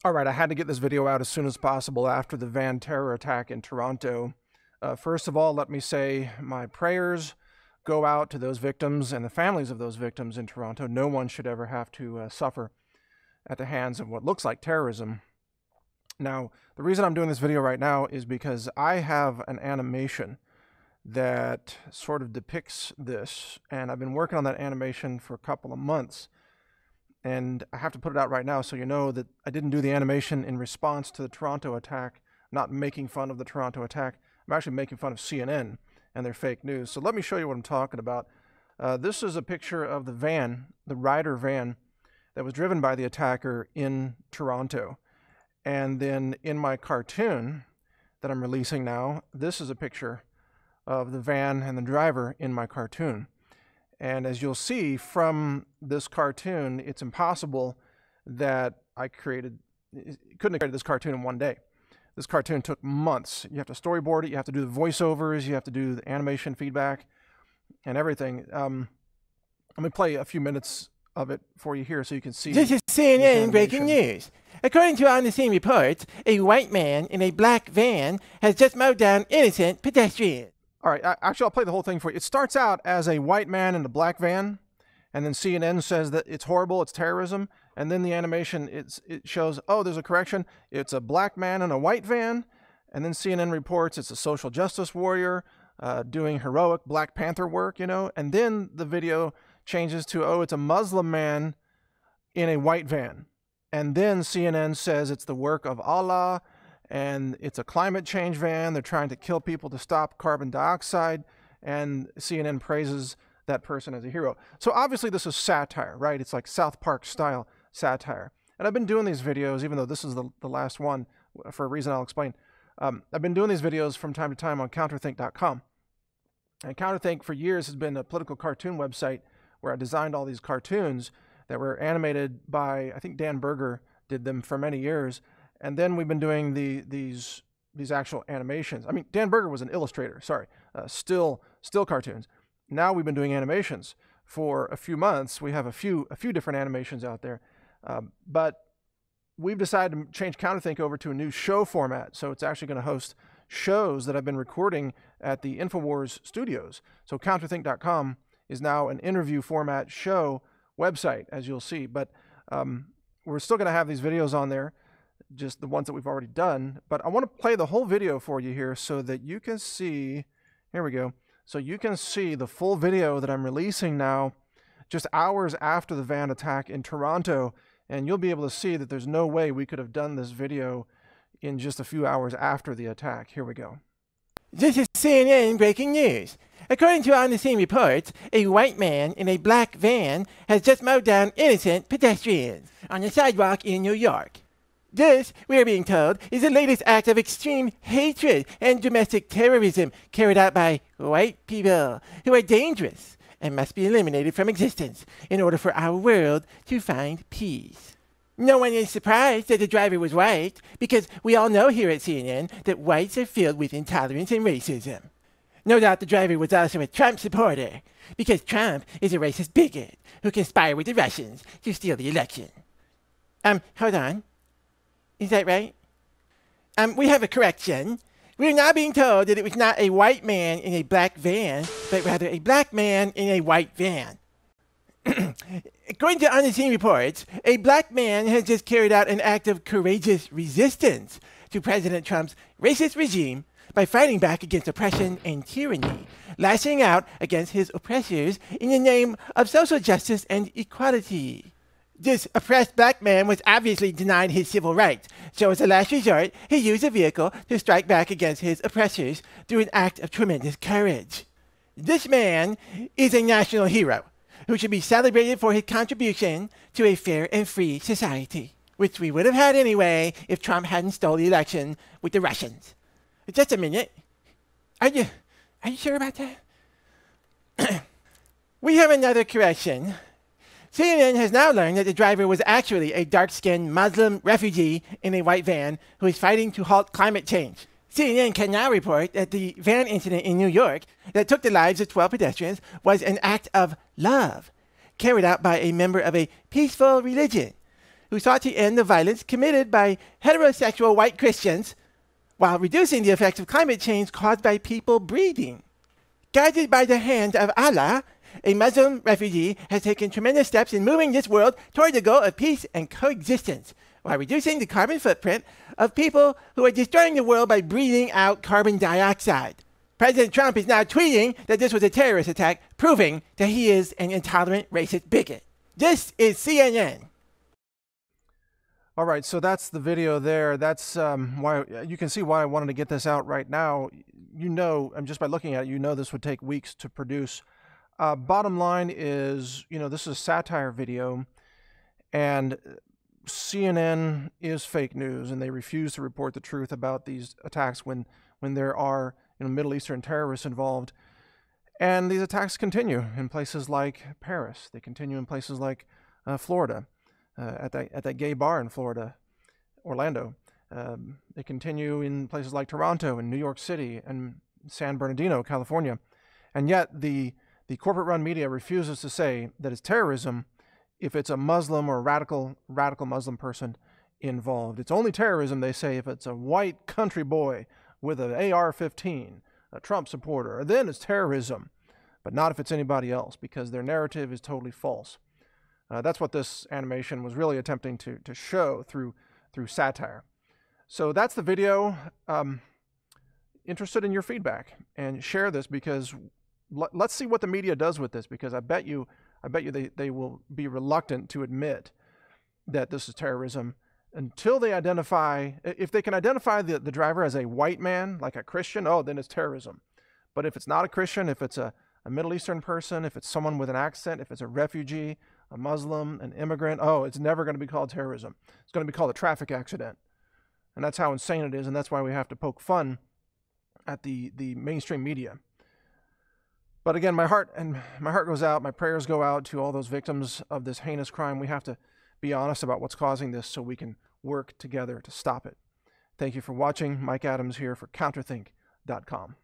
All right, I had to get this video out as soon as possible after the van terror attack in Toronto. First of all, let me say my prayers go out to those victims and the families of those victims in Toronto. No one should ever have to suffer at the hands of what looks like terrorism. Now, the reason I'm doing this video right now is because I have an animation that sort of depicts this, and I've been working on that animation for a couple of months. And I have to put it out right now so you know that I didn't do the animation in response to the Toronto attack, not making fun of the Toronto attack. I'm actually making fun of CNN and their fake news. So let me show you what I'm talking about. This is a picture of the van, the Ryder van, that was driven by the attacker in Toronto. And then in my cartoon that I'm releasing now, this is a picture of the van and the driver in my cartoon. And as you'll see from this cartoon, it's impossible that I couldn't have created this cartoon in one day. This cartoon took months. You have to storyboard it, you have to do the voiceovers, you have to do the animation feedback and everything. Let me play a few minutes of it for you here so you can see. This is CNN breaking news. According to on-the-scene reports, a white man in a black van has just mowed down innocent pedestrians. All right, actually, I'll play the whole thing for you. It starts out as a white man in a black van, and then CNN says that it's horrible, it's terrorism, and then the animation, it shows, oh, there's a correction, it's a black man in a white van, and then CNN reports it's a social justice warrior doing heroic Black Panther work, you know, and then the video changes to, oh, it's a Muslim man in a white van, and then CNN says it's the work of Allah, and it's a climate change van. They're trying to kill people to stop carbon dioxide, and CNN praises that person as a hero. So obviously this is satire, right? It's like South Park style satire. And I've been doing these videos, even though this is the last one, for a reason I'll explain. I've been doing these videos from time to time on CounterThink.com. And CounterThink for years has been a political cartoon website where I designed all these cartoons that were animated by, I think Dan Berger did them for many years. And then we've been doing these actual animations. I mean, Dan Berger was an illustrator, sorry, still cartoons. Now we've been doing animations for a few months. We have a few different animations out there. But we've decided to change CounterThink over to a new show format. So it's actually going to host shows that I've been recording at the InfoWars studios. So CounterThink.com is now an interview format show website, as you'll see. But we're still going to have these videos on there, just the ones that we've already done. But I want to play the whole video for you here so that you can see, here we go. So you can see the full video that I'm releasing now, just hours after the van attack in Toronto. And you'll be able to see that there's no way we could have done this video in just a few hours after the attack. Here we go. This is CNN breaking news. According to on-the-scene reports, a white man in a black van has just mowed down innocent pedestrians on a sidewalk in New York. This, we are being told, is the latest act of extreme hatred and domestic terrorism carried out by white people who are dangerous and must be eliminated from existence in order for our world to find peace. No one is surprised that the driver was white, because we all know here at CNN that whites are filled with intolerance and racism. No doubt the driver was also a Trump supporter, because Trump is a racist bigot who conspired with the Russians to steal the election. Hold on. Is that right? We have a correction. We're now being told that it was not a white man in a black van, but rather a black man in a white van. According to on-the-scene reports, a black man has just carried out an act of courageous resistance to President Trump's racist regime by fighting back against oppression and tyranny, lashing out against his oppressors in the name of social justice and equality. This oppressed black man was obviously denied his civil rights, so as a last resort, he used a vehicle to strike back against his oppressors through an act of tremendous courage. This man is a national hero who should be celebrated for his contribution to a fair and free society, which we would have had anyway if Trump hadn't stole the election with the Russians. Just a minute. Are you sure about that? We have another correction. CNN has now learned that the driver was actually a dark-skinned Muslim refugee in a white van who is fighting to halt climate change. CNN can now report that the van incident in New York that took the lives of 12 pedestrians was an act of love carried out by a member of a peaceful religion who sought to end the violence committed by heterosexual white Christians while reducing the effects of climate change caused by people breeding. Guided by the hand of Allah, a Muslim refugee has taken tremendous steps in moving this world toward the goal of peace and coexistence, while reducing the carbon footprint of people who are destroying the world by breathing out carbon dioxide. President Trump is now tweeting that this was a terrorist attack, proving that he is an intolerant racist bigot. This is CNN. All right, so that's the video there. That's why you can see why I wanted to get this out right now. You know, and just by looking at it, you know this would take weeks to produce. Bottom line is, you know, this is a satire video, and CNN is fake news, and they refuse to report the truth about these attacks when there are, you know, Middle Eastern terrorists involved. And these attacks continue in places like Paris. They continue in places like Florida, at that gay bar in Florida, Orlando. They continue in places like Toronto and New York City and San Bernardino, California. And yet the corporate-run media refuses to say that it's terrorism if it's a Muslim or radical Muslim person involved. It's only terrorism, they say, if it's a white country boy with an AR-15, a Trump supporter, then it's terrorism, but not if it's anybody else, because their narrative is totally false. That's what this animation was really attempting to show through satire. So that's the video. Interested in your feedback, and share this, because let's see what the media does with this, because I bet you they will be reluctant to admit that this is terrorism until they identify, if they can identify the driver as a white man, like a Christian, oh, then it's terrorism. But if it's not a Christian, if it's a Middle Eastern person, if it's someone with an accent, if it's a refugee, a Muslim, an immigrant, oh, it's never going to be called terrorism. It's going to be called a traffic accident. And that's how insane it is, and that's why we have to poke fun at the mainstream media. But again, my heart goes out, my prayers go out to all those victims of this heinous crime. We have to be honest about what's causing this so we can work together to stop it. Thank you for watching. Mike Adams here for CounterThink.com.